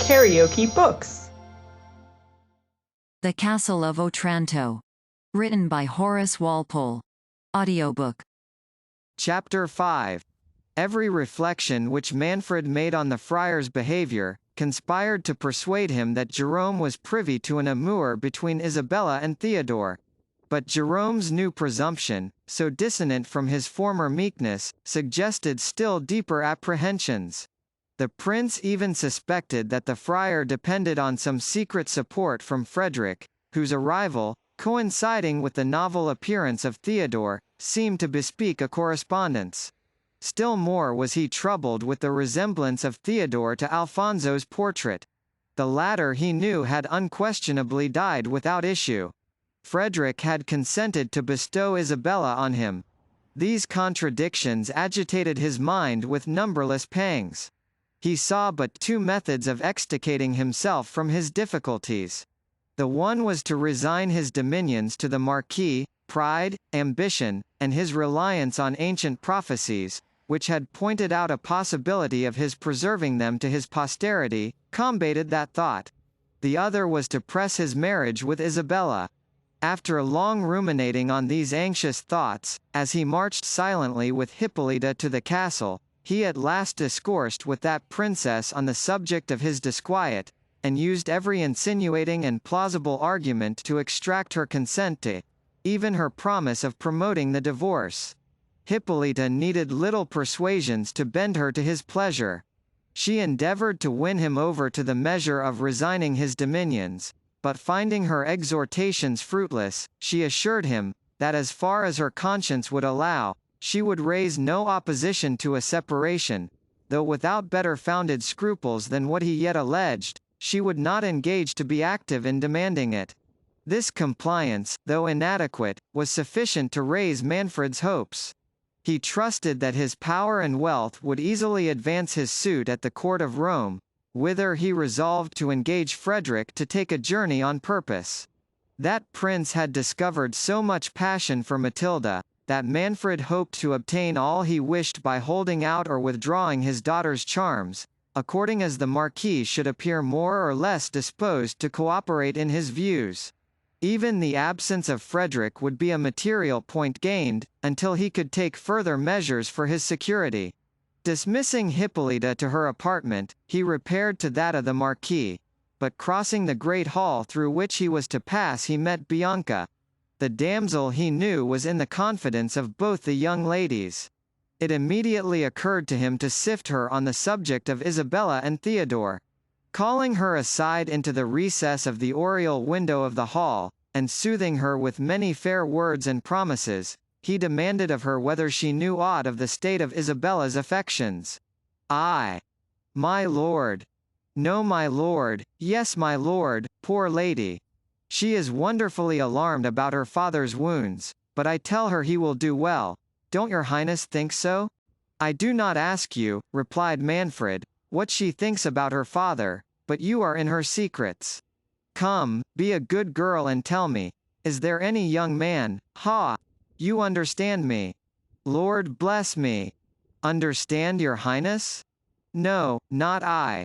KaraokeBooks. The Castle of Otranto. Written by Horace Walpole. Audiobook. Chapter 5. Every reflection which Manfred made on the friar's behavior, conspired to persuade him that Jerome was privy to an amour between Isabella and Theodore. But Jerome's new presumption, so dissonant from his former meekness, suggested still deeper apprehensions. The prince even suspected that the friar depended on some secret support from Frederick, whose arrival, coinciding with the novel appearance of Theodore, seemed to bespeak a correspondence. Still more was he troubled with the resemblance of Theodore to Alfonso's portrait. The latter he knew had unquestionably died without issue. Frederick had consented to bestow Isabella on him. These contradictions agitated his mind with numberless pangs. He saw but two methods of extricating himself from his difficulties. The one was to resign his dominions to the Marquis, pride, ambition, and his reliance on ancient prophecies, which had pointed out a possibility of his preserving them to his posterity, combated that thought. The other was to press his marriage with Isabella. After long ruminating on these anxious thoughts, as he marched silently with Hippolyta to the castle, he at last discoursed with that princess on the subject of his disquiet, and used every insinuating and plausible argument to extract her consent to, even her promise of promoting the divorce. Hippolyta needed little persuasions to bend her to his pleasure. She endeavored to win him over to the measure of resigning his dominions, but finding her exhortations fruitless, she assured him, that as far as her conscience would allow, she would raise no opposition to a separation, though without better founded scruples than what he yet alleged, she would not engage to be active in demanding it. This compliance, though inadequate, was sufficient to raise Manfred's hopes. He trusted that his power and wealth would easily advance his suit at the court of Rome, whither he resolved to engage Frederick to take a journey on purpose. That prince had discovered so much passion for Matilda, that Manfred hoped to obtain all he wished by holding out or withdrawing his daughter's charms, according as the Marquis should appear more or less disposed to cooperate in his views. Even the absence of Frederick would be a material point gained, until he could take further measures for his security. Dismissing Hippolyta to her apartment, he repaired to that of the Marquis. But crossing the great hall through which he was to pass, he met Bianca. The damsel he knew was in the confidence of both the young ladies. It immediately occurred to him to sift her on the subject of Isabella and Theodore. Calling her aside into the recess of the oriel window of the hall, and soothing her with many fair words and promises, he demanded of her whether she knew aught of the state of Isabella's affections. "Ay, my lord. No, my lord, yes, my lord, poor lady. She is wonderfully alarmed about her father's wounds, but I tell her he will do well. Don't your highness think so?" "I do not ask you," replied Manfred, "what she thinks about her father, but you are in her secrets. Come, be a good girl and tell me, is there any young man, you understand me? Lord bless me. Understand your highness? No, not I.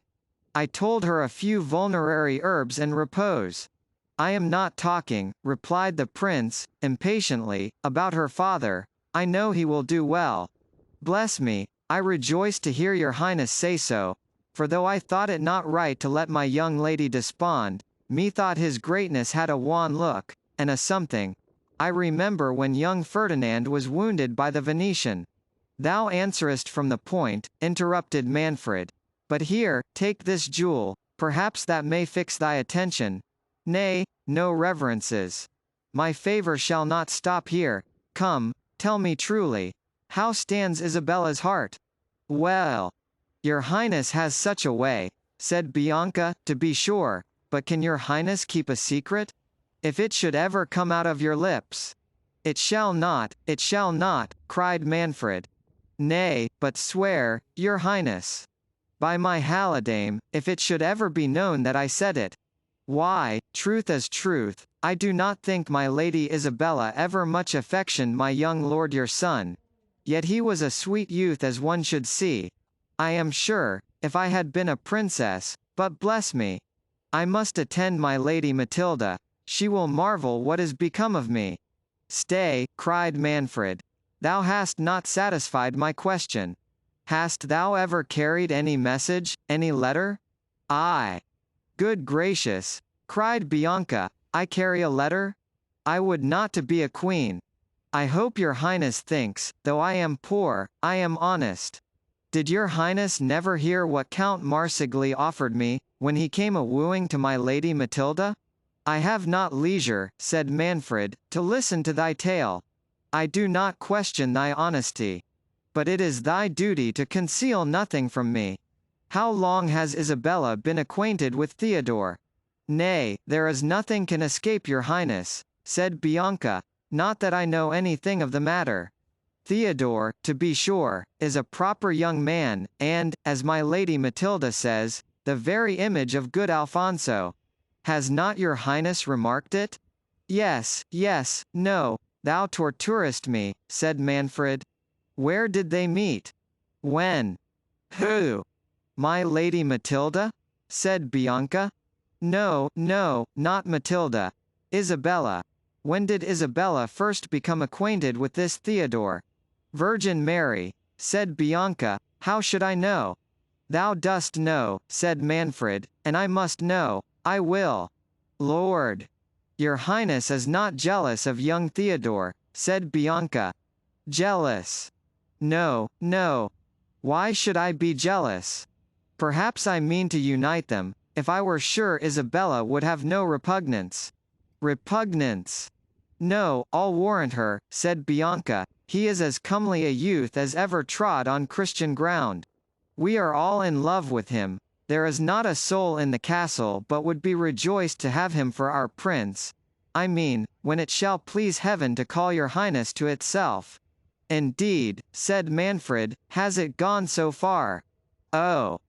I told her a few vulnerary herbs and repose." "I am not talking," replied the prince, impatiently, "about her father. I know he will do well. Bless me, I rejoice to hear your highness say so, for though I thought it not right to let my young lady despond, methought his greatness had a wan look, and a something. I remember when young Ferdinand was wounded by the Venetian." "Thou answerest from the point," interrupted Manfred. "But here, take this jewel, perhaps that may fix thy attention. Nay, no reverences. My favour shall not stop here. Come, tell me truly, how stands Isabella's heart?" "Well, your highness has such a way," said Bianca, "to be sure, but can your highness keep a secret? If it should ever come out of your lips—" "It shall not, cried Manfred. "Nay, but swear, your highness." "By my halidame, if it should ever be known that I said it. Why, truth is truth, I do not think my lady Isabella ever much affectioned my young lord your son. Yet he was a sweet youth as one should see. I am sure, if I had been a princess, But bless me, I must attend my lady Matilda, she will marvel what is become of me. Stay, cried Manfred. Thou hast not satisfied my question. Hast thou ever carried any message, any letter? Aye. Good gracious, cried Bianca, I carry a letter? I would not to be a queen. I hope your highness thinks, though I am poor, I am honest. Did your highness never hear what Count Marsigli offered me, when he came a-wooing to my lady Matilda? I have not leisure, said Manfred, to listen to thy tale. I do not question thy honesty. But it is thy duty to conceal nothing from me. How long has Isabella been acquainted with Theodore? Nay, there is nothing can escape your highness, said Bianca, not that I know anything of the matter. Theodore, to be sure, is a proper young man, and, as my lady Matilda says, the very image of good Alfonso. Has not your highness remarked it? Yes, yes, no, thou torturest me, said Manfred. Where did they meet? When? Who? My lady Matilda? Said Bianca. No, no, not Matilda. Isabella. When did Isabella first become acquainted with this Theodore? Virgin Mary, said Bianca, how should I know? Thou dost know, said Manfred, and I must know, I will. Lord. Your highness is not jealous of young Theodore, said Bianca. Jealous? No, no. Why should I be jealous? Perhaps I mean to unite them, if I were sure Isabella would have no repugnance. Repugnance? No, I'll warrant her, said Bianca, he is as comely a youth as ever trod on Christian ground. We are all in love with him, there is not a soul in the castle but would be rejoiced to have him for our prince. I mean, when it shall please heaven to call your highness to itself. Indeed, said Manfred, has it gone so far? Oh.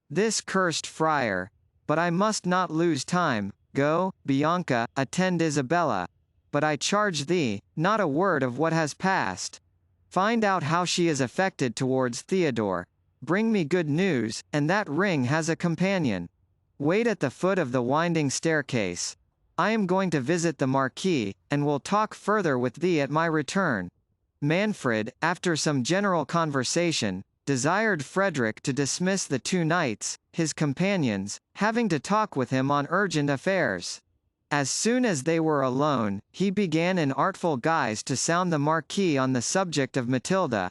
This cursed friar. But I must not lose time, go, Bianca, attend Isabella. But I charge thee, not a word of what has passed. Find out how she is affected towards Theodore. Bring me good news, and that ring has a companion. Wait at the foot of the winding staircase. I am going to visit the Marquis, and will talk further with thee at my return. Manfred, after some general conversation, desired Frederick to dismiss the two knights, his companions, having to talk with him on urgent affairs. As soon as they were alone, he began in artful guise to sound the Marquis on the subject of Matilda,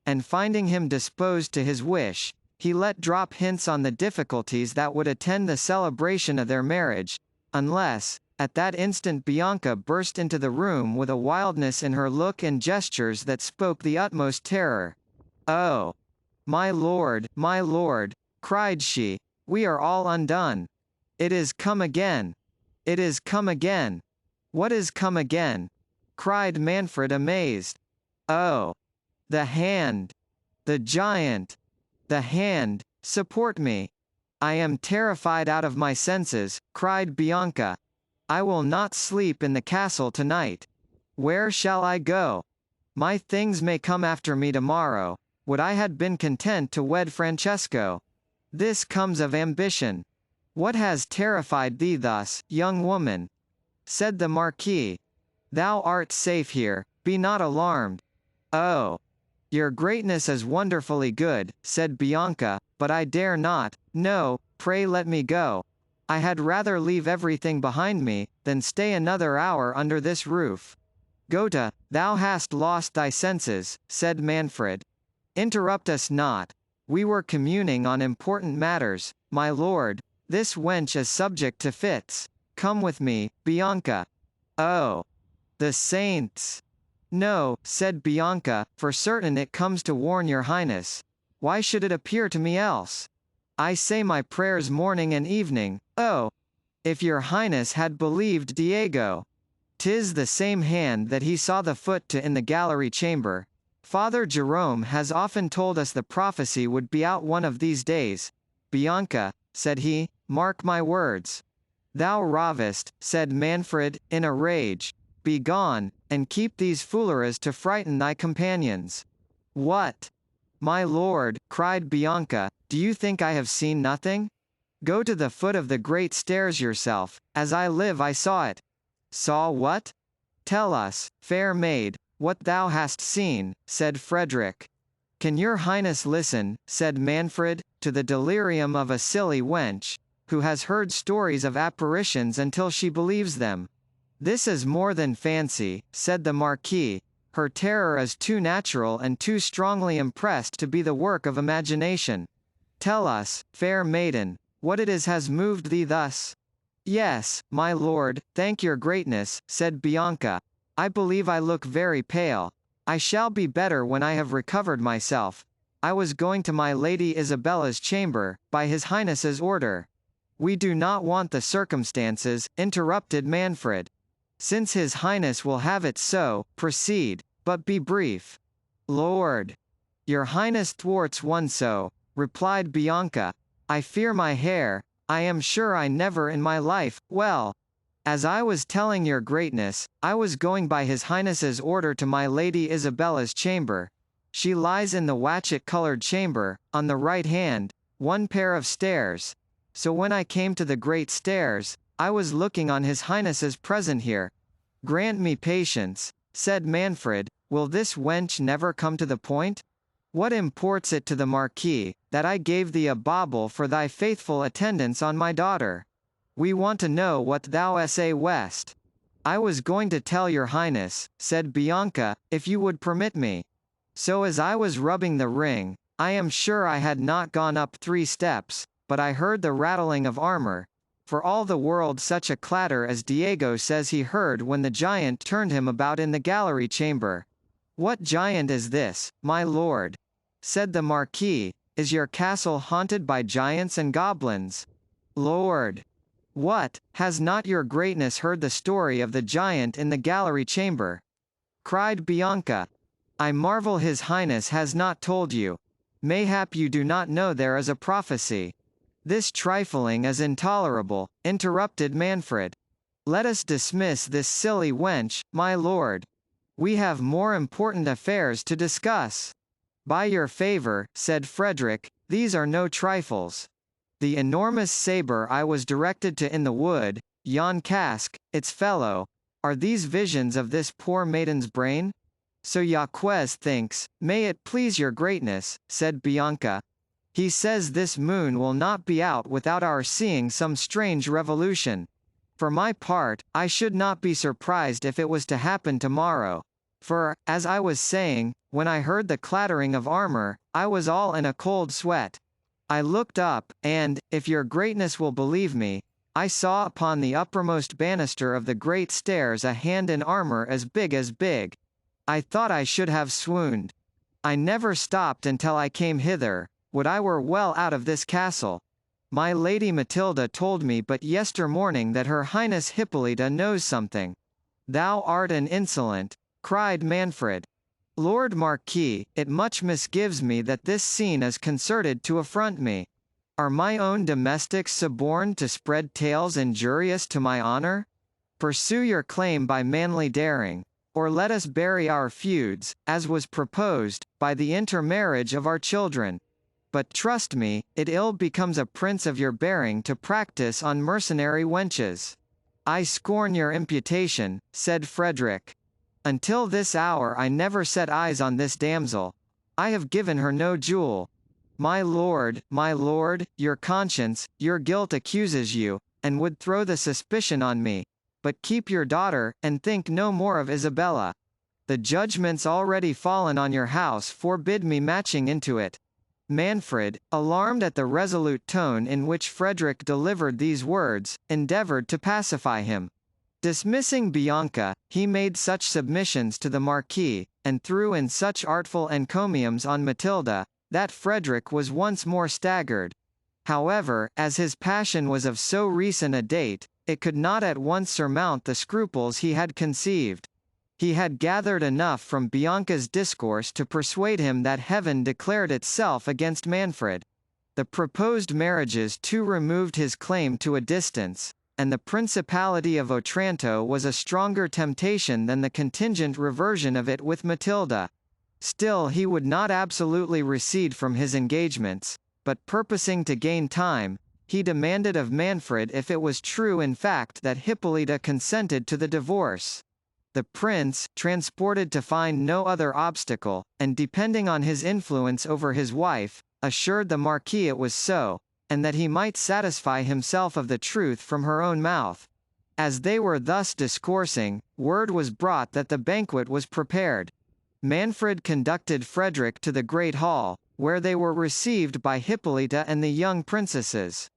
and finding him disposed to his wish, he let drop hints on the difficulties that would attend the celebration of their marriage, unless, at that instant Bianca burst into the room with a wildness in her look and gestures that spoke the utmost terror. Oh! My lord, cried she, we are all undone. It is come again. It is come again. What is come again? Cried Manfred amazed. Oh! The hand! The giant! The hand! Support me! I am terrified out of my senses, cried Bianca. I will not sleep in the castle tonight. Where shall I go? My things may come after me tomorrow. Would I had been content to wed Francesco. This comes of ambition. What has terrified thee thus, young woman? Said the Marquis. Thou art safe here, be not alarmed. Oh! Your greatness is wonderfully good, said Bianca, but I dare not, no, pray let me go. I had rather leave everything behind me, than stay another hour under this roof. Gotha, thou hast lost thy senses, said Manfred. Interrupt us not. We were communing on important matters, my lord. This wench is subject to fits. Come with me, Bianca. Oh! The saints! No, said Bianca, for certain it comes to warn your highness. Why should it appear to me else? I say my prayers morning and evening, oh! If your highness had believed Diego! 'Tis the same hand that he saw the foot to in the gallery chamber. Father Jerome has often told us the prophecy would be out one of these days. Bianca, said he, mark my words. Thou ravest, said Manfred, in a rage. Be gone, and keep these fooleries to frighten thy companions. What? My lord, cried Bianca, do you think I have seen nothing? Go to the foot of the great stairs yourself, as I live I saw it. Saw what? Tell us, fair maid, what thou hast seen, said Frederick. Can your highness listen, said Manfred, to the delirium of a silly wench, who has heard stories of apparitions until she believes them? This is more than fancy, said the Marquis. Her terror is too natural and too strongly impressed to be the work of imagination. Tell us, fair maiden, what it is has moved thee thus. Yes, my lord, thank your greatness, said Bianca. I believe I look very pale. I shall be better when I have recovered myself. I was going to my Lady Isabella's chamber, by his highness's order. We do not want the circumstances, interrupted Manfred. Since his highness will have it so, proceed, but be brief. Lord. Your highness thwarts one so, replied Bianca. I fear my hair, I am sure I never in my life, well. As I was telling your greatness, I was going by his highness's order to my Lady Isabella's chamber. She lies in the watchet-coloured chamber, on the right hand, one pair of stairs. So when I came to the great stairs, I was looking on his highness's present here. Grant me patience, said Manfred, will this wench never come to the point? What imports it to the Marquis, that I gave thee a bauble for thy faithful attendance on my daughter? We want to know what thou say west. I was going to tell your highness, said Bianca, if you would permit me. So as I was rubbing the ring, I am sure I had not gone up 3 steps, but I heard the rattling of armor, for all the world such a clatter as Diego says he heard when the giant turned him about in the gallery chamber. What giant is this, my lord? Said the Marquis, is your castle haunted by giants and goblins? Lord! What, has not your greatness heard the story of the giant in the gallery chamber? Cried Bianca. I marvel his highness has not told you. Mayhap you do not know there is a prophecy. This trifling is intolerable, interrupted Manfred. Let us dismiss this silly wench, my lord. We have more important affairs to discuss. By your favour, said Frederick, these are no trifles. The enormous sabre I was directed to in the wood, yon casque, its fellow, are these visions of this poor maiden's brain? So Jaques thinks, may it please your greatness, said Bianca. He says this moon will not be out without our seeing some strange revolution. For my part, I should not be surprised if it was to happen tomorrow. For, as I was saying, when I heard the clattering of armor, I was all in a cold sweat. I looked up, and, if your greatness will believe me, I saw upon the uppermost banister of the great stairs a hand in armor as big. I thought I should have swooned. I never stopped until I came hither, would I were well out of this castle. My Lady Matilda told me but yester morning that her Highness Hippolyta knows something. Thou art an insolent, cried Manfred. Lord Marquis, it much misgives me that this scene is concerted to affront me. Are my own domestics suborned to spread tales injurious to my honour? Pursue your claim by manly daring, or let us bury our feuds, as was proposed, by the intermarriage of our children. But trust me, it ill becomes a prince of your bearing to practice on mercenary wenches. I scorn your imputation, said Frederick. Until this hour I never set eyes on this damsel. I have given her no jewel. My lord, your conscience, your guilt accuses you, and would throw the suspicion on me. But keep your daughter, and think no more of Isabella. The judgments already fallen on your house forbid me matching into it. Manfred, alarmed at the resolute tone in which Frederick delivered these words, endeavoured to pacify him. Dismissing Bianca, he made such submissions to the Marquis, and threw in such artful encomiums on Matilda, that Frederick was once more staggered. However, as his passion was of so recent a date, it could not at once surmount the scruples he had conceived. He had gathered enough from Bianca's discourse to persuade him that heaven declared itself against Manfred. The proposed marriages too removed his claim to a distance, and the principality of Otranto was a stronger temptation than the contingent reversion of it with Matilda. Still he would not absolutely recede from his engagements, but purposing to gain time, he demanded of Manfred if it was true in fact that Hippolyta consented to the divorce. The prince, transported to find no other obstacle, and depending on his influence over his wife, assured the Marquis it was so, and that he might satisfy himself of the truth from her own mouth. As they were thus discoursing, word was brought that the banquet was prepared. Manfred conducted Frederick to the great hall, where they were received by Hippolyta and the young princesses.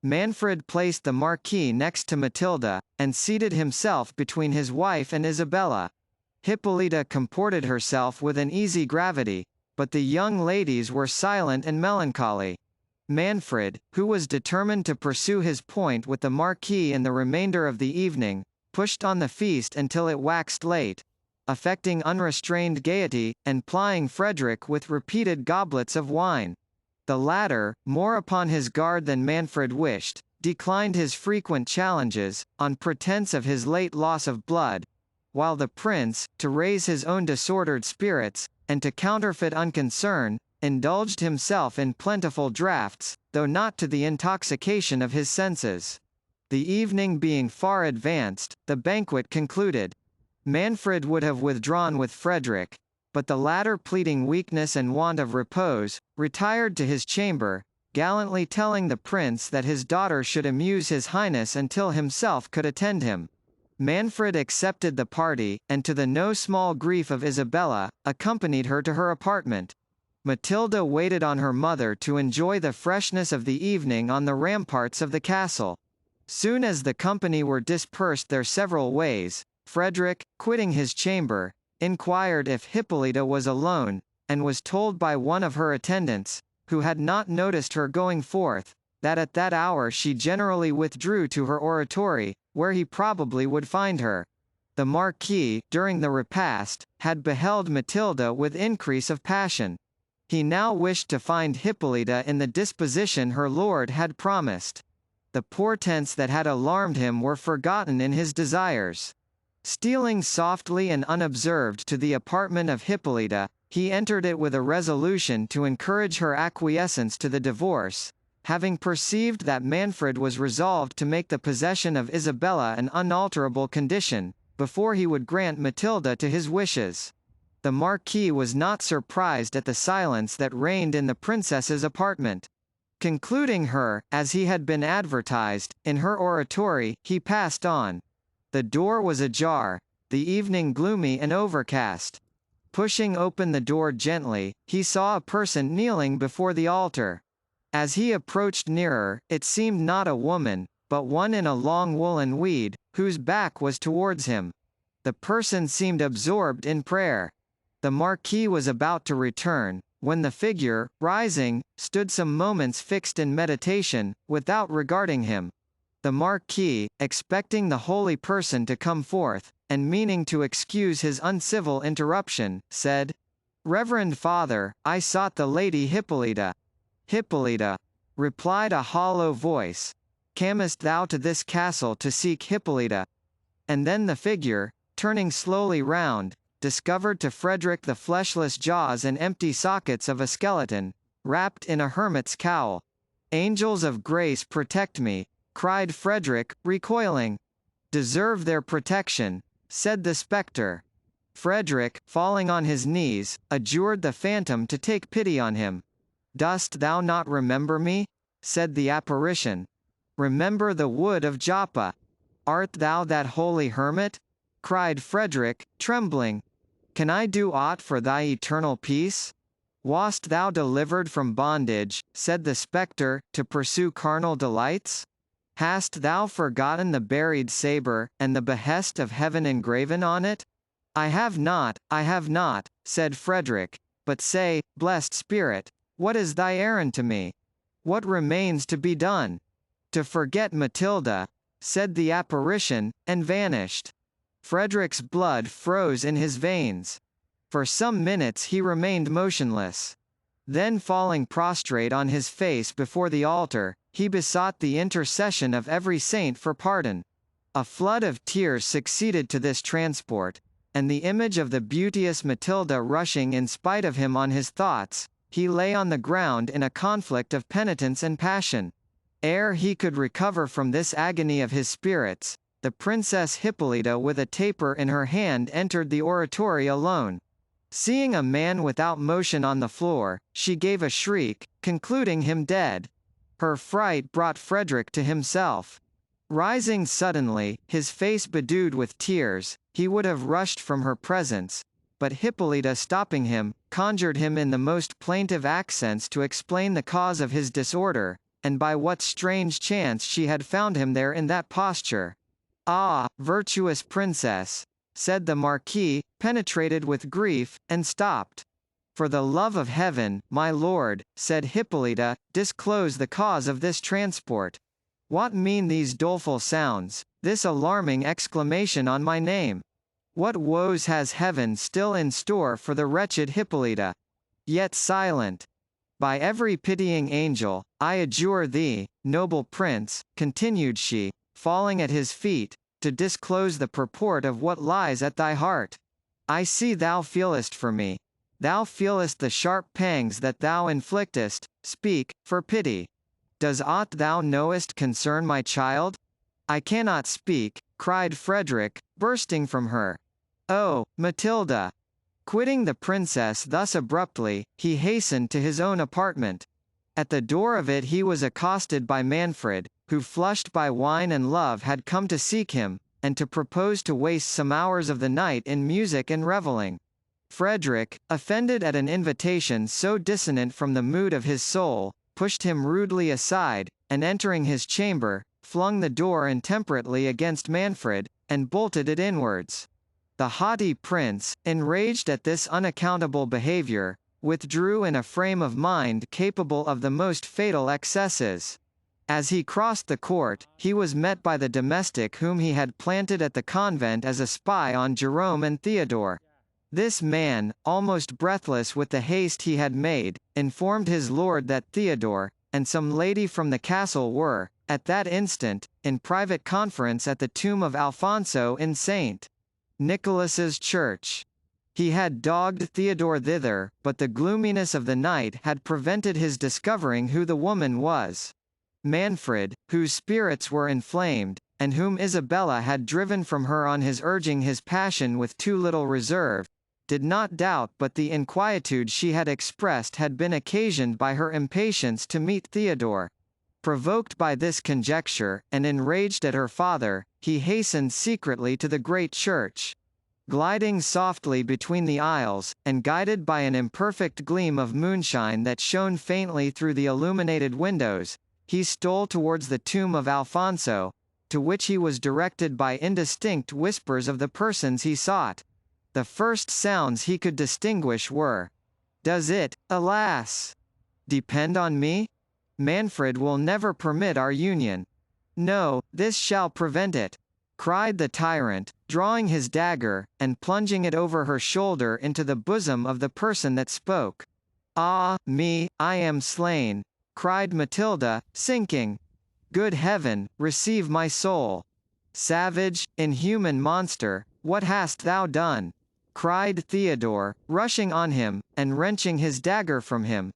Manfred placed the Marquis next to Matilda, and seated himself between his wife and Isabella. Hippolyta comported herself with an easy gravity, but the young ladies were silent and melancholy. Manfred, who was determined to pursue his point with the Marquis in the remainder of the evening, pushed on the feast until it waxed late, affecting unrestrained gaiety, and plying Frederick with repeated goblets of wine. The latter, more upon his guard than Manfred wished, declined his frequent challenges, on pretence of his late loss of blood, while the prince, to raise his own disordered spirits, and to counterfeit unconcern, indulged himself in plentiful draughts, though not to the intoxication of his senses. The evening being far advanced, the banquet concluded. Manfred would have withdrawn with Frederick, but the latter, pleading weakness and want of repose, retired to his chamber, gallantly telling the prince that his daughter should amuse his highness until himself could attend him. Manfred accepted the party, and to the no small grief of Isabella, accompanied her to her apartment. Matilda waited on her mother to enjoy the freshness of the evening on the ramparts of the castle. Soon as the company were dispersed their several ways, Frederick, quitting his chamber, inquired if Hippolyta was alone, and was told by one of her attendants, who had not noticed her going forth, that at that hour she generally withdrew to her oratory, where he probably would find her. The Marquis, during the repast, had beheld Matilda with increase of passion. He now wished to find Hippolyta in the disposition her lord had promised. The portents that had alarmed him were forgotten in his desires. Stealing softly and unobserved to the apartment of Hippolyta, he entered it with a resolution to encourage her acquiescence to the divorce, having perceived that Manfred was resolved to make the possession of Isabella an unalterable condition, before he would grant Matilda to his wishes. The Marquis was not surprised at the silence that reigned in the princess's apartment. Concluding her, as he had been advertised, in her oratory, he passed on. The door was ajar, the evening gloomy and overcast. Pushing open the door gently, he saw a person kneeling before the altar. As he approached nearer, it seemed not a woman, but one in a long woolen weed, whose back was towards him. The person seemed absorbed in prayer. The Marquis was about to return, when the figure, rising, stood some moments fixed in meditation, without regarding him. The Marquis, expecting the holy person to come forth, and meaning to excuse his uncivil interruption, said, "Reverend Father, I sought the Lady Hippolyta." "Hippolyta," replied a hollow voice. "Camest thou to this castle to seek Hippolyta?" And then the figure, turning slowly round, discovered to Frederick the fleshless jaws and empty sockets of a skeleton, wrapped in a hermit's cowl. "Angels of grace protect me," cried Frederick, recoiling. "Deserve their protection," said the spectre. Frederick, falling on his knees, adjured the phantom to take pity on him. "Dost thou not remember me?" said the apparition. "Remember the wood of Joppa. Art thou that holy hermit?" cried Frederick, trembling. "Can I do aught for thy eternal peace? Wast thou delivered from bondage," said the spectre, "to pursue carnal delights? Hast thou forgotten the buried sabre, and the behest of heaven engraven on it?" I have not," said Frederick. "But say, blessed spirit, what is thy errand to me? What remains to be done?" "To forget Matilda," said the apparition, and vanished. Frederick's blood froze in his veins. For some minutes he remained motionless. Then falling prostrate on his face before the altar, he besought the intercession of every saint for pardon. A flood of tears succeeded to this transport, and the image of the beauteous Matilda rushing in spite of him on his thoughts, he lay on the ground in a conflict of penitence and passion. Ere he could recover from this agony of his spirits, the Princess Hippolyta with a taper in her hand entered the oratory alone. Seeing a man without motion on the floor, she gave a shriek, concluding him dead. Her fright brought Frederick to himself. Rising suddenly, his face bedewed with tears, he would have rushed from her presence, but Hippolyta stopping him, conjured him in the most plaintive accents to explain the cause of his disorder, and by what strange chance she had found him there in that posture. "Ah, virtuous princess," said the Marquis, penetrated with grief, and stopped. "For the love of heaven, my lord," said Hippolyta, "disclose the cause of this transport. What mean these doleful sounds, this alarming exclamation on my name? What woes has heaven still in store for the wretched Hippolyta? Yet silent. By every pitying angel, I adjure thee, noble prince," continued she, falling at his feet, "to disclose the purport of what lies at thy heart. I see thou feelest for me. Thou feelest the sharp pangs that thou inflictest. Speak, for pity. Does aught thou knowest concern my child?" "I cannot speak," cried Frederick, bursting from her. "Oh, Matilda!" Quitting the princess thus abruptly, he hastened to his own apartment. At the door of it he was accosted by Manfred, who flushed by wine and love had come to seek him, and to propose to waste some hours of the night in music and revelling. Frederick, offended at an invitation so dissonant from the mood of his soul, pushed him rudely aside, and entering his chamber, flung the door intemperately against Manfred, and bolted it inwards. The haughty prince, enraged at this unaccountable behavior, withdrew in a frame of mind capable of the most fatal excesses. As he crossed the court, he was met by the domestic whom he had planted at the convent as a spy on Jerome and Theodore. This man, almost breathless with the haste he had made, informed his lord that Theodore, and some lady from the castle were, at that instant, in private conference at the tomb of Alfonso in St. Nicholas's church. He had dogged Theodore thither, but the gloominess of the night had prevented his discovering who the woman was. Manfred, whose spirits were inflamed, and whom Isabella had driven from her on his urging his passion with too little reserve, did not doubt but the inquietude she had expressed had been occasioned by her impatience to meet Theodore. Provoked by this conjecture, and enraged at her father, he hastened secretly to the great church. Gliding softly between the aisles, and guided by an imperfect gleam of moonshine that shone faintly through the illuminated windows, he stole towards the tomb of Alfonso, to which he was directed by indistinct whispers of the persons he sought. The first sounds he could distinguish were, "Does it, alas, depend on me? Manfred will never permit our union. No, this shall prevent it," cried the tyrant, drawing his dagger, and plunging it over her shoulder into the bosom of the person that spoke. "Ah, me, I am slain," cried Matilda, sinking. "Good heaven, receive my soul. Savage, inhuman monster, what hast thou done?" cried Theodore, rushing on him, and wrenching his dagger from him.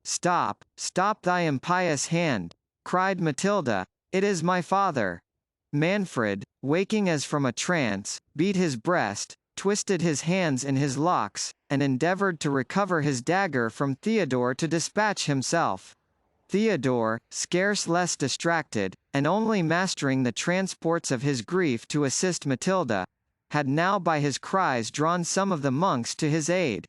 "Stop, stop thy impious hand," cried Matilda, "it is my father." Manfred, waking as from a trance, beat his breast, twisted his hands in his locks, and endeavoured to recover his dagger from Theodore to dispatch himself. Theodore, scarce less distracted, and only mastering the transports of his grief to assist Matilda, had now by his cries drawn some of the monks to his aid.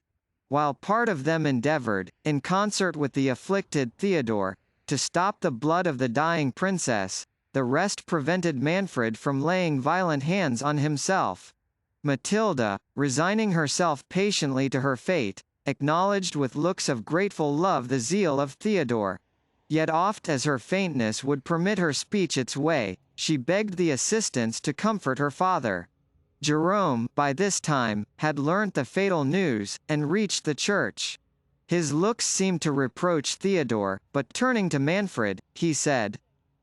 While part of them endeavoured, in concert with the afflicted Theodore, to stop the blood of the dying princess, the rest prevented Manfred from laying violent hands on himself. Matilda, resigning herself patiently to her fate, acknowledged with looks of grateful love the zeal of Theodore. Yet oft as her faintness would permit her speech its way, she begged the assistance to comfort her father. Jerome, by this time, had learnt the fatal news, and reached the church. His looks seemed to reproach Theodore, but turning to Manfred, he said,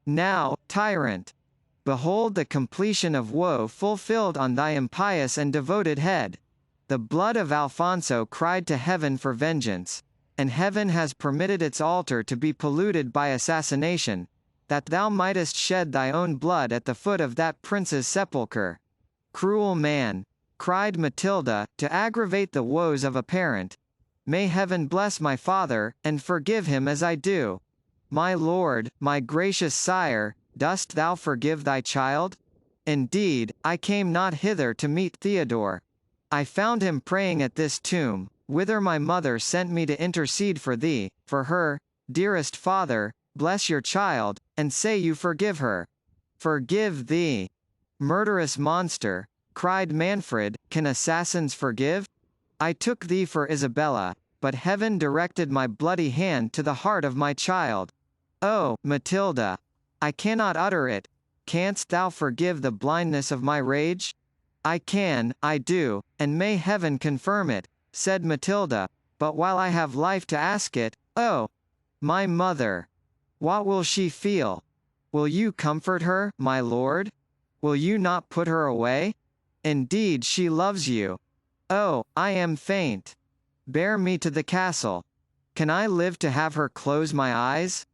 "Now, tyrant, behold the completion of woe fulfilled on thy impious and devoted head. The blood of Alfonso cried to heaven for vengeance, and heaven has permitted its altar to be polluted by assassination. that thou mightest shed thy own blood at the foot of that prince's sepulchre. Cruel man! Cried Matilda, to aggravate the woes of a parent. May heaven bless my father, and forgive him as I do. My lord, my gracious sire, dost thou forgive thy child? Indeed, I came not hither to meet Theodore. I found him praying at this tomb, whither my mother sent me to intercede for thee, for her. Dearest father, bless your child, and say you forgive her. Forgive thee! Murderous monster! Cried Manfred, can assassins forgive? I took thee for Isabella, but heaven directed my bloody hand to the heart of my child. Oh, Matilda! I cannot utter it. Canst thou forgive the blindness of my rage? I can, I do, and may heaven confirm it, said Matilda, but while I have life to ask it, oh! My mother! What will she feel? Will you comfort her, my lord? Will you not put her away? Indeed she loves you. Oh, I am faint. Bear me to the castle. Can I live to have her close my eyes?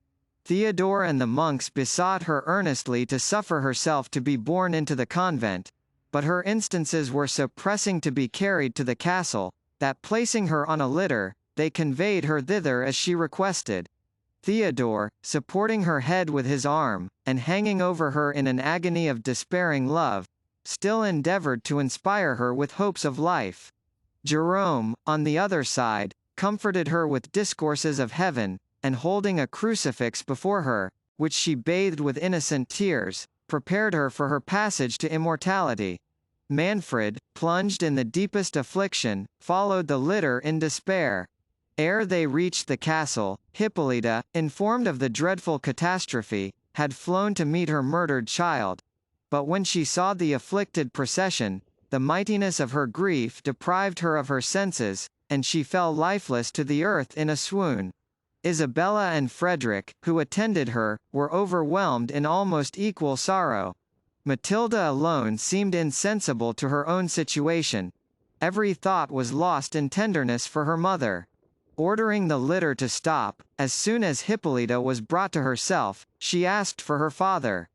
Theodore and the monks besought her earnestly to suffer herself to be borne into the convent, but her instances were so pressing to be carried to the castle, that placing her on a litter, they conveyed her thither as she requested. Theodore, supporting her head with his arm, and hanging over her in an agony of despairing love, still endeavored to inspire her with hopes of life. Jerome, on the other side, comforted her with discourses of heaven, and holding a crucifix before her, which she bathed with innocent tears, prepared her for her passage to immortality. Manfred, plunged in the deepest affliction, followed the litter in despair. Ere they reached the castle, Hippolyta, informed of the dreadful catastrophe, had flown to meet her murdered child. But when she saw the afflicted procession, the mightiness of her grief deprived her of her senses, and she fell lifeless to the earth in a swoon. Isabella and Frederick, who attended her, were overwhelmed in almost equal sorrow. Matilda alone seemed insensible to her own situation. Every thought was lost in tenderness for her mother. Ordering the litter to stop, as soon as Hippolyta was brought to herself, she asked for her father.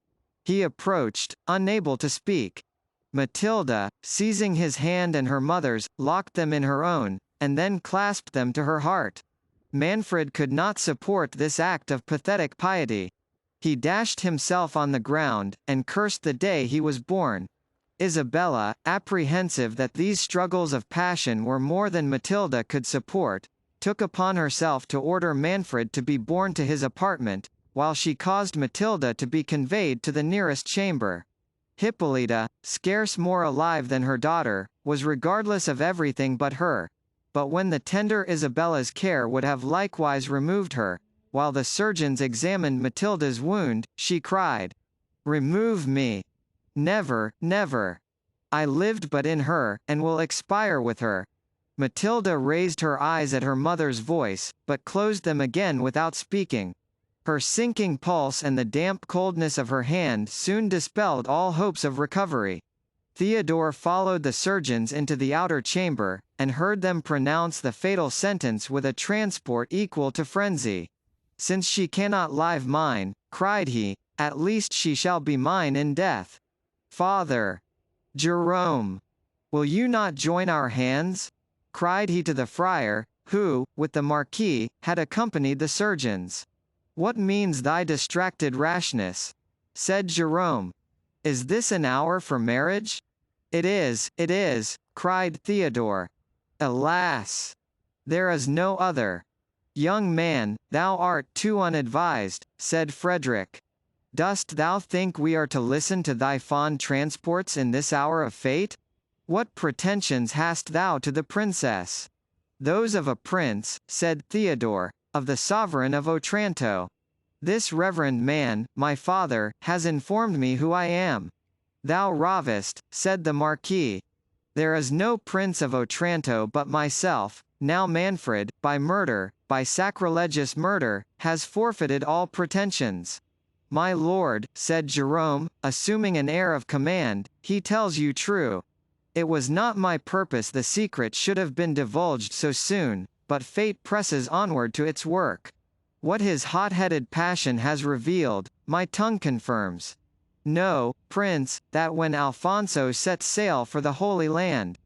He approached, unable to speak. Matilda, seizing his hand and her mother's, locked them in her own, and then clasped them to her heart. Manfred could not support this act of pathetic piety. He dashed himself on the ground, and cursed the day he was born. Isabella, apprehensive that these struggles of passion were more than Matilda could support, took upon herself to order Manfred to be borne to his apartment, while she caused Matilda to be conveyed to the nearest chamber. Hippolyta, scarce more alive than her daughter, was regardless of everything but her. But when the tender Isabella's care would have likewise removed her, while the surgeons examined Matilda's wound, she cried, "Remove me! Never, never! I lived but in her, and will expire with her." Matilda raised her eyes at her mother's voice, but closed them again without speaking. Her sinking pulse and the damp coldness of her hand soon dispelled all hopes of recovery. Theodore followed the surgeons into the outer chamber, and heard them pronounce the fatal sentence with a transport equal to frenzy. "Since she cannot live mine," cried he, "at least she shall be mine in death. Father! Jerome! Will you not join our hands?" cried he to the friar, who, with the Marquis, had accompanied the surgeons. "What means thy distracted rashness?" said Jerome. "Is this an hour for marriage?" It is," cried Theodore. "Alas! There is no other." "Young man, thou art too unadvised," said Frederick. "Dost thou think we are to listen to thy fond transports in this hour of fate? What pretensions hast thou to the princess?" "Those of a prince," said Theodore, "of the sovereign of Otranto. This reverend man, my father, has informed me who I am." "Thou ravest," said the Marquis. "There is no prince of Otranto but myself. Now Manfred, by murder, by sacrilegious murder, has forfeited all pretensions." "My lord," said Jerome, assuming an air of command, "he tells you true. It was not my purpose the secret should have been divulged so soon, but fate presses onward to its work. What his hot-headed passion has revealed, my tongue confirms. Know, Prince, that when Alfonso sets sail for the Holy Land.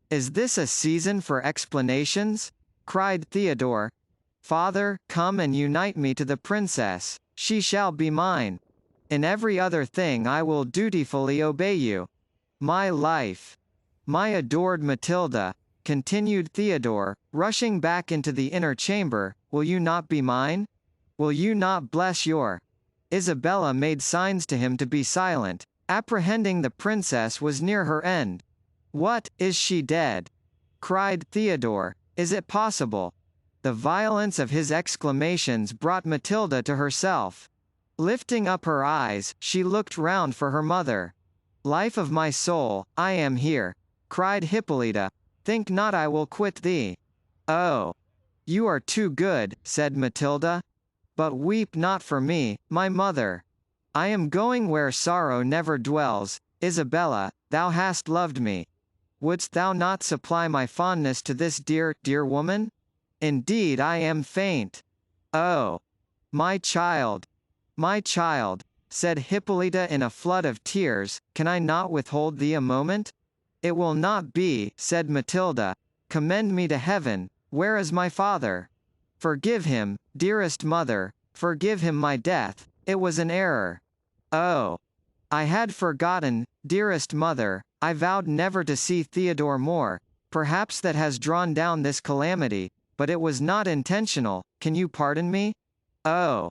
Is this a season for explanations? Cried Theodore. Father, come and unite me to the princess, she shall be mine. In every other thing I will dutifully obey you. My life. My adored Matilda, continued Theodore, rushing back into the inner chamber, will you not be mine? Will you not bless your... Isabella made signs to him to be silent, apprehending the princess was near her end. What, is she dead? Cried Theodore. Is it possible? The violence of his exclamations brought Matilda to herself. Lifting up her eyes, she looked round for her mother. Life of my soul, I am here, cried Hippolyta. Think not I will quit thee. Oh, you are too good, said Matilda. But weep not for me, my mother. I am going where sorrow never dwells. Isabella, thou hast loved me. Wouldst thou not supply my fondness to this dear, dear woman? Indeed I am faint. Oh, my child, said Hippolyta in a flood of tears, can I not withhold thee a moment? It will not be, said Matilda. Commend me to heaven, where is my father? Forgive him, dearest mother, forgive him my death, it was an error. Oh, I had forgotten, dearest mother, I vowed never to see Theodore more, perhaps that has drawn down this calamity, but it was not intentional, can you pardon me? Oh,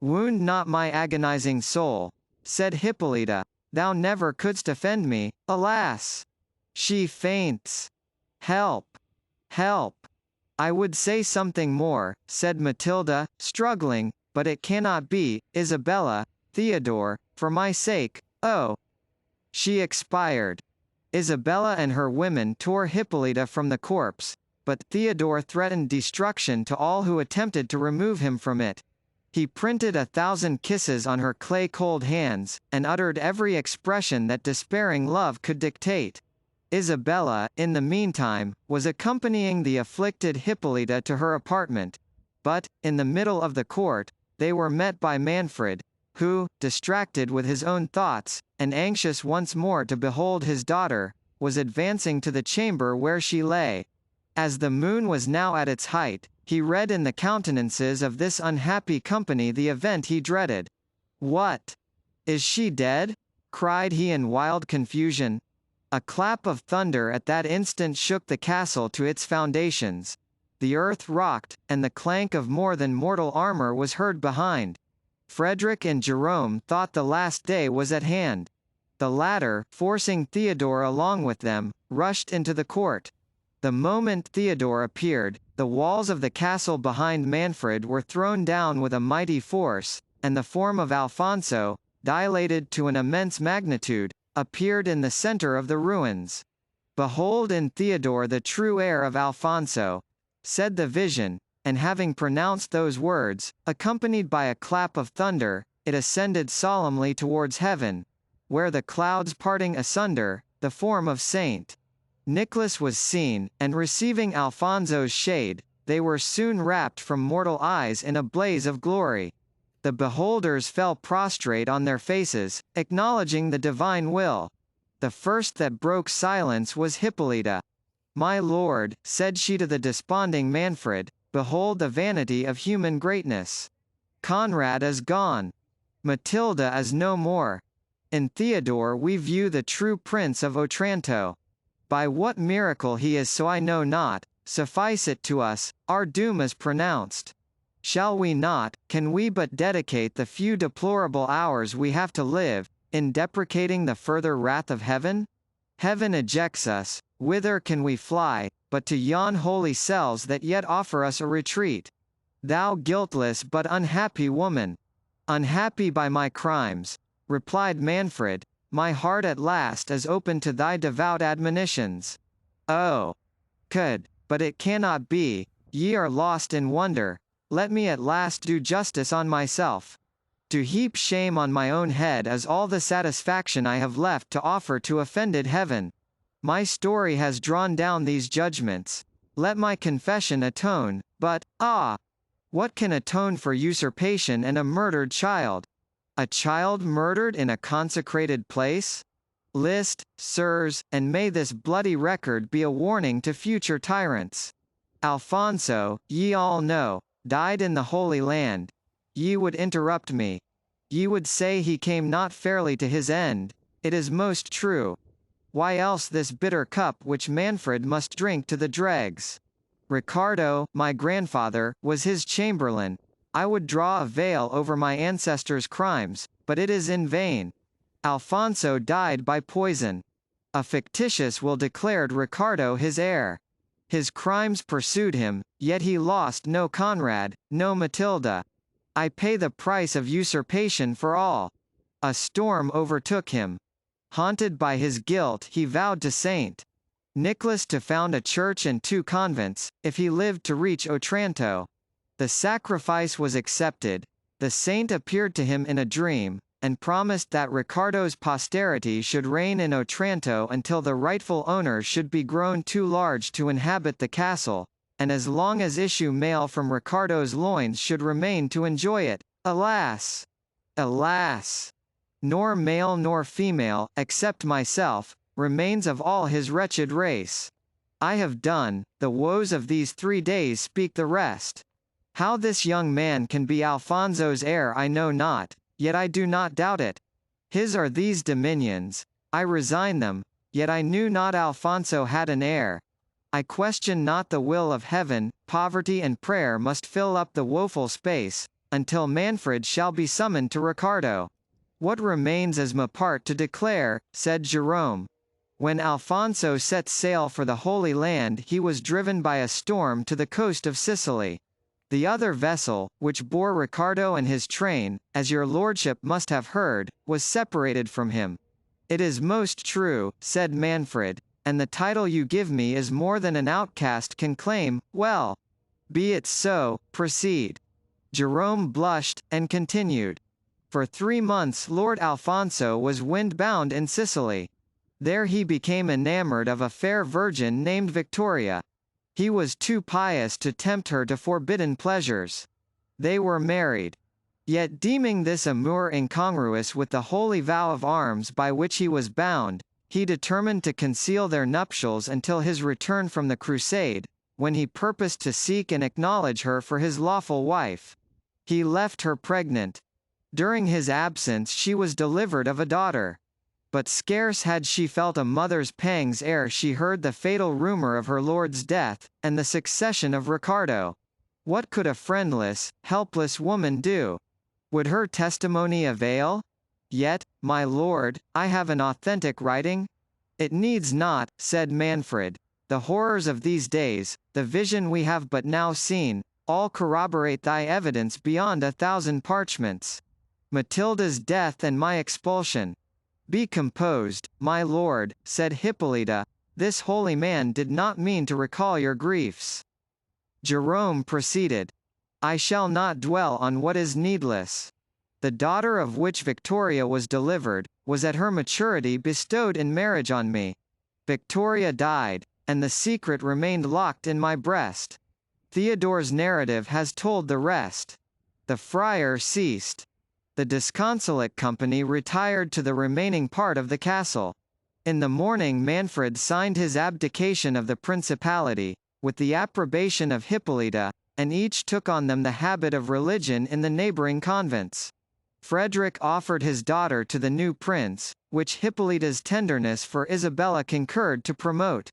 wound not my agonizing soul, said Hippolyta, thou never couldst offend me, alas! She faints. Help! Help! I would say something more, said Matilda, struggling, but it cannot be, Isabella, Theodore, for my sake, oh! She expired. Isabella and her women tore Hippolyta from the corpse, but Theodore threatened destruction to all who attempted to remove him from it. He printed 1,000 kisses on her clay-cold hands, and uttered every expression that despairing love could dictate. Isabella, in the meantime, was accompanying the afflicted Hippolyta to her apartment. But, in the middle of the court, they were met by Manfred, who, distracted with his own thoughts, and anxious once more to behold his daughter, was advancing to the chamber where she lay. As the moon was now at its height, he read in the countenances of this unhappy company the event he dreaded. What? Is she dead? Cried he in wild confusion. A clap of thunder at that instant shook the castle to its foundations. The earth rocked, and the clank of more than mortal armor was heard behind. Frederick and Jerome thought the last day was at hand. The latter, forcing Theodore along with them, rushed into the court. The moment Theodore appeared, the walls of the castle behind Manfred were thrown down with a mighty force, and the form of Alfonso, dilated to an immense magnitude, appeared in the center of the ruins. Behold in Theodore the true heir of Alfonso, said the vision, and having pronounced those words, accompanied by a clap of thunder, it ascended solemnly towards heaven, where the clouds parting asunder, the form of Saint Nicholas was seen, and receiving Alfonso's shade, they were soon wrapped from mortal eyes in a blaze of glory. The beholders fell prostrate on their faces, acknowledging the divine will. The first that broke silence was Hippolyta. My lord, said she to the desponding Manfred, behold the vanity of human greatness. Conrad is gone. Matilda is no more. In Theodore we view the true prince of Otranto. By what miracle he is so I know not, suffice it to us, our doom is pronounced. Shall we not, can we but dedicate the few deplorable hours we have to live, in deprecating the further wrath of heaven? Heaven ejects us, whither can we fly, but to yon holy cells that yet offer us a retreat? Thou guiltless but unhappy woman! Unhappy by my crimes, replied Manfred, my heart at last is open to thy devout admonitions. Oh! But it cannot be, ye are lost in wonder, let me at last do justice on myself. To heap shame on my own head is all the satisfaction I have left to offer to offended heaven. My story has drawn down these judgments. Let my confession atone, but, ah! What can atone for usurpation and a murdered child? A child murdered in a consecrated place? List, sirs, and may this bloody record be a warning to future tyrants. Alfonso, ye all know, died in the Holy Land. Ye would interrupt me. Ye would say he came not fairly to his end. It is most true. Why else this bitter cup which Manfred must drink to the dregs? Ricardo, my grandfather, was his chamberlain. I would draw a veil over my ancestors' crimes, but it is in vain. Alfonso died by poison. A fictitious will declared Ricardo his heir. His crimes pursued him, yet he lost no Conrad, no Matilda. I pay the price of usurpation for all. A storm overtook him. Haunted by his guilt, he vowed to Saint Nicholas to found a church and 2 convents, if he lived to reach Otranto. The sacrifice was accepted. The saint appeared to him in a dream, and promised that Ricardo's posterity should reign in Otranto until the rightful owner should be grown too large to inhabit the castle, and as long as issue male from Ricardo's loins should remain to enjoy it. Alas! Alas! Nor male nor female, except myself, remains of all his wretched race. I have done, the woes of these 3 days speak the rest. How this young man can be Alfonso's heir I know not, yet I do not doubt it. His are these dominions, I resign them, yet I knew not Alfonso had an heir. I question not the will of heaven, poverty and prayer must fill up the woeful space, until Manfred shall be summoned to Ricardo. What remains is my part to declare, said Jerome. When Alfonso set sail for the Holy Land he was driven by a storm to the coast of Sicily. The other vessel, which bore Ricardo and his train, as your lordship must have heard, was separated from him. It is most true, said Manfred, and the title you give me is more than an outcast can claim. Well, be it so, proceed. Jerome blushed, and continued. For 3 months Lord Alfonso was wind-bound in Sicily. There he became enamored of a fair virgin named Victoria. He was too pious to tempt her to forbidden pleasures. They were married. Yet deeming this amour incongruous with the holy vow of arms by which he was bound, he determined to conceal their nuptials until his return from the crusade, when he purposed to seek and acknowledge her for his lawful wife. He left her pregnant. During his absence she was delivered of a daughter. But scarce had she felt a mother's pangs ere she heard the fatal rumor of her lord's death, and the succession of Ricardo. What could a friendless, helpless woman do? Would her testimony avail? Yet, my lord, I have an authentic writing. It needs not, said Manfred. The horrors of these days, the vision we have but now seen, all corroborate thy evidence beyond 1,000 parchments. Matilda's death and my expulsion. Be composed, my lord, said Hippolyta. This holy man did not mean to recall your griefs. Jerome proceeded. I shall not dwell on what is needless. The daughter of which Victoria was delivered, was at her maturity bestowed in marriage on me. Victoria died, and the secret remained locked in my breast. Theodore's narrative has told the rest. The friar ceased. The disconsolate company retired to the remaining part of the castle. In the morning Manfred signed his abdication of the principality, with the approbation of Hippolyta, and each took on them the habit of religion in the neighboring convents. Frederick offered his daughter to the new prince, which Hippolyta's tenderness for Isabella concurred to promote.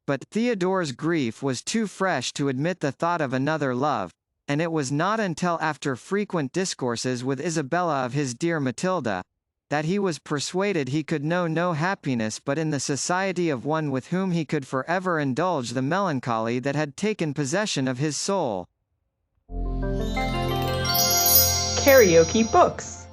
But Theodore's grief was too fresh to admit the thought of another love, and it was not until after frequent discourses with Isabella of his dear Matilda, that he was persuaded he could know no happiness but in the society of one with whom he could forever indulge the melancholy that had taken possession of his soul. KaraokeBooks.